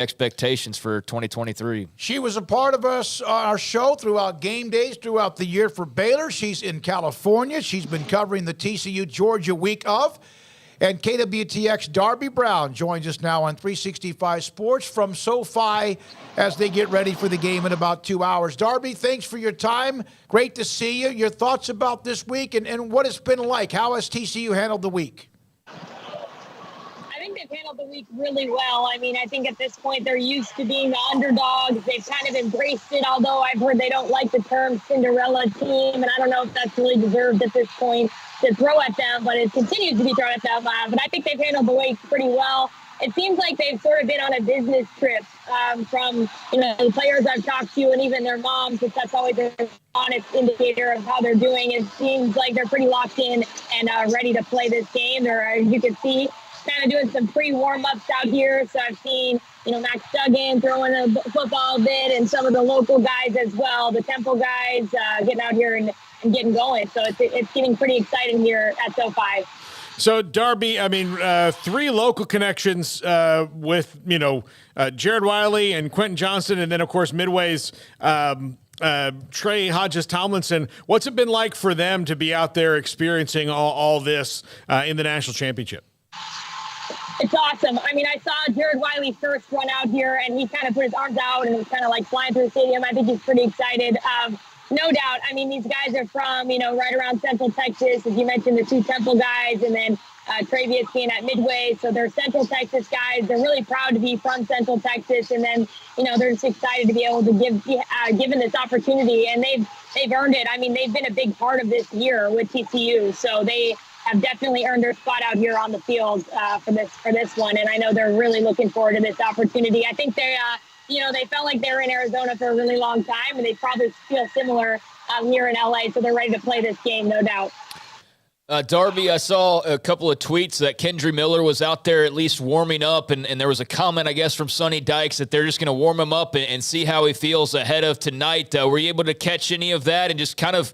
expectations for 2023. She was a part of our show throughout game days throughout the year for Baylor. She's in California. She's been covering the TCU Georgia week of. And KWTX Darby Brown joins us now on 365 Sports from SoFi as they get ready for the game in about 2 hours. Darby, thanks for your time. Great to see you. Your thoughts about this week and what it's been like. How has TCU handled the week? I think they've handled the week really well. I mean, I think at this point they're used to being the underdogs. They've kind of embraced it, although I've heard they don't like the term Cinderella team, and I don't know if that's really deserved at this point to throw at them, but it continues to be thrown at them. But I think they've handled the week pretty well. It seems like they've sort of been on a business trip from, the players I've talked to and even their moms, which that's always an honest indicator of how they're doing. It seems like they're pretty locked in and ready to play this game. They're, as you can see, kind of doing some pre-warm-ups out here. So I've seen, Max Duggan throwing a football a bit and some of the local guys as well, the Temple guys getting out here and getting going. So it's getting pretty exciting here at SoFi. So, Darby, I mean, 3 local connections with, Jared Wiley and Quentin Johnston, and then, of course, Midway's Trey Hodges-Tomlinson. What's it been like for them to be out there experiencing all this in the national championship? It's awesome. I mean, I saw Jared Wiley first run out here, and he kind of put his arms out and was kind of like flying through the stadium. I think he's pretty excited. No doubt. I mean, these guys are from, right around Central Texas. As you mentioned, the 2 Temple guys, and then Travius being at Midway. So they're Central Texas guys. They're really proud to be from Central Texas. And then, they're just excited to be able to given this opportunity. And they've earned it. I mean, they've been a big part of this year with TCU. So they have definitely earned their spot out here on the field for this one. And I know they're really looking forward to this opportunity. I think they felt like they were in Arizona for a really long time, and they probably feel similar here in LA, so they're ready to play this game, no doubt. Darby, I saw a couple of tweets that Kendry Miller was out there at least warming up, and there was a comment, I guess, from Sonny Dykes that they're just going to warm him up and see how he feels ahead of tonight. Were you able to catch any of that and just kind of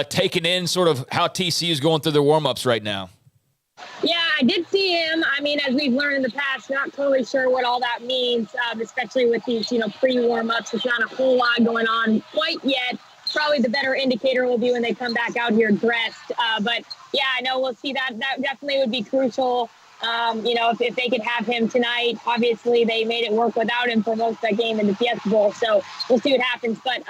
taking in sort of how TCU is going through their warm-ups right now? Yeah, I did see him. I mean, as we've learned in the past, not totally sure what all that means, especially with these, pre-warm-ups. There's not a whole lot going on quite yet. Probably the better indicator will be when they come back out here dressed. But, yeah, I know we'll see that. That definitely would be crucial, if they could have him tonight. Obviously, they made it work without him for most of that game in the Fiesta Bowl. So we'll see what happens. But,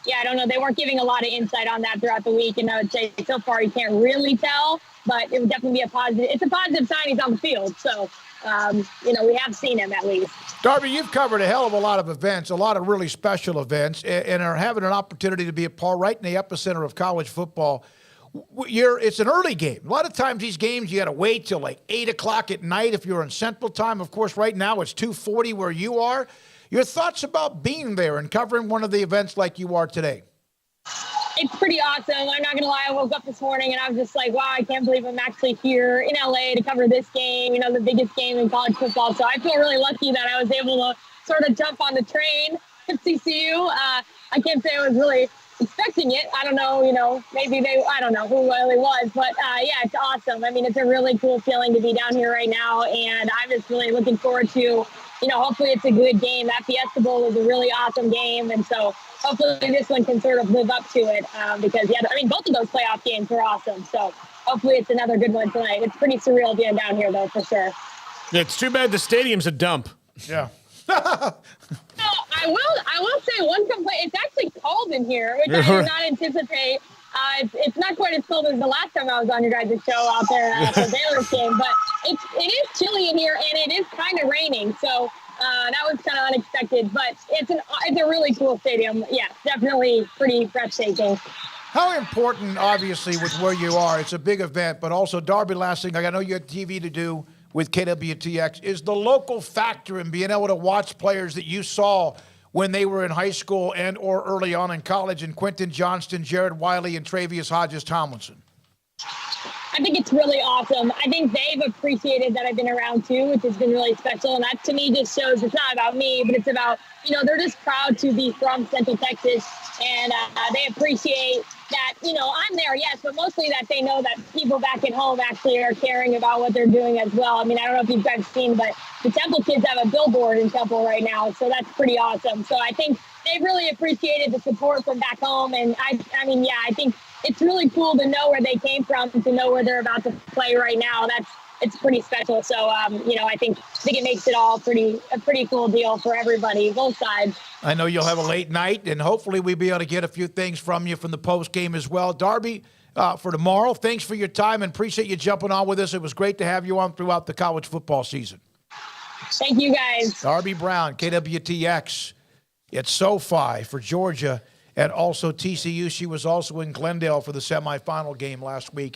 yeah, I don't know. They weren't giving a lot of insight on that throughout the week. And I would say so far you can't really tell. But it would definitely be a positive. It's a positive sign he's on the field. So, we have seen him at least. Darby, you've covered a hell of a lot of events, a lot of really special events, and are having an opportunity to be a part right in the epicenter of college football. It's an early game. A lot of times these games, you got to wait till like 8 o'clock at night if you're in Central Time. Of course, right now it's 2:40 where you are. Your thoughts about being there and covering one of the events like you are today? It's pretty awesome. I'm not going to lie. I woke up this morning and I was just like, wow, I can't believe I'm actually here in LA to cover this game, the biggest game in college football. So I feel really lucky that I was able to sort of jump on the train at TCU. I can't say I was really expecting it. I don't know, maybe I don't know who really was, but yeah, it's awesome. I mean, it's a really cool feeling to be down here right now. And I'm just really looking forward to, hopefully it's a good game. That Fiesta Bowl was a really awesome game. And so hopefully this one can sort of live up to it because, yeah, I mean, both of those playoff games were awesome. So hopefully it's another good one tonight. It's pretty surreal being down here, though, for sure. Yeah, it's too bad the stadium's a dump. Yeah. I will say one complaint. It's actually cold in here, which I did not anticipate. It's not quite as cold as the last time I was on your guys' show out there for Baylor's game, but it is chilly in here and it is kind of raining. So that was kind of unexpected, but it's a really cool stadium. Yeah, definitely pretty breathtaking. How important, obviously, with where you are, it's a big event, but also, Darby, last thing, I know you have TV to do with KWTX, is the local factor in being able to watch players that you saw when they were in high school and or early on in college, and Quentin Johnston, Jared Wiley, and Travius Hodges-Tomlinson? I think it's really awesome. I think they've appreciated that I've been around too, which has been really special. And that to me just shows it's not about me, but it's about, they're just proud to be from Central Texas. And they appreciate, that, I'm there, yes, but mostly that they know that people back at home actually are caring about what they're doing as well. I mean, I don't know if you guys seen, but the Temple kids have a billboard in Temple right now, so that's pretty awesome. So I think they really appreciated the support from back home, and I think it's really cool to know where they came from, to know where they're about to play right now. It's pretty special. So, I think it makes it all a pretty cool deal for everybody, both sides. I know you'll have a late night, and hopefully we'll be able to get a few things from you from the post game as well. Darby, for tomorrow, thanks for your time and appreciate you jumping on with us. It was great to have you on throughout the college football season. Thank you, guys. Darby Brown, KWTX at SoFi for Georgia, and also TCU. She was also in Glendale for the semifinal game last week.